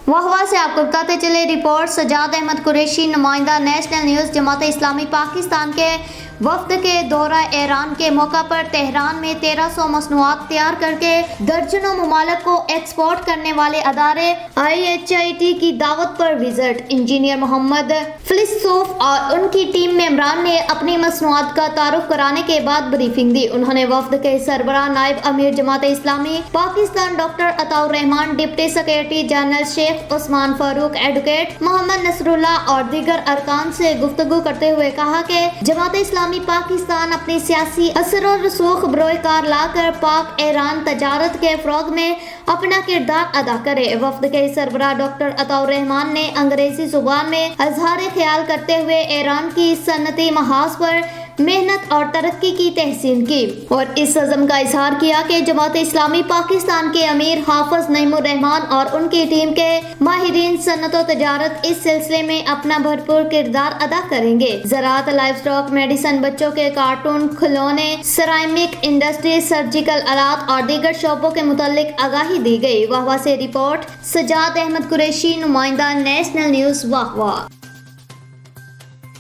वाहवा से आपको बताते चले रिपोर्ट सजाद अहमद कुरैशी नुमाइंदा नेशनल न्यूज़ जमात इस्लामी पाकिस्तान के वफ्द के दौरा ईरान के मौका पर तेहरान में 1300 मसनूआत तैयार करके दर्जनों ममालिक को एक्सपोर्ट करने वाले अदारे IHIT की दावत पर विजिट। इंजीनियर मोहम्मद फिलिसोफ और उनकी टीम मेंबरान ने अपनी मसनूआत का तारुफ कराने के बाद ब्रीफिंग दी। उन्होंने वफ्द के सरबराह नायब अमीर Jamaat Islami Pakistan doctor Ataur Rehman, deputy secretary general Sheikh Usman Farooq, advocate Mohammad Nasrullah और दीगर अरकान से गुफ्तगू करते हुए कहा कि जमात इस्लामी पाकिस्तान अपनी सियासी असर और रसूख बरोकार लाकर पाक ईरान तजारत के फ़रोग़ में अपना किरदार अदा करे। वफ्द के सरबराह डॉक्टर अताउर रहमान ने अंग्रेजी जुबान में इज़हार ख्याल करते हुए ईरान की सनती महाज पर मेहनत और तरक्की की तहसीन की और इस अज़म का इजहार किया कि जमात इस्लामी पाकिस्तान के अमीर हाफिज नईमुर रहमान और उनकी टीम के माहिरीन सनत व तजारत इस सिलसिले में अपना भरपूर किरदार अदा करेंगे। ज़राअत, लाइफ स्टॉक, मेडिसिन, बच्चों के कार्टून, खिलौने, सिरामिक इंडस्ट्री, सर्जिकल आलात और दीगर शोबों के मुतालिक आगाही दी गई। वाहवा से रिपोर्ट सजाद अहमद कुरैशी, नुमाइंदा नेशनल न्यूज़ वाहवा।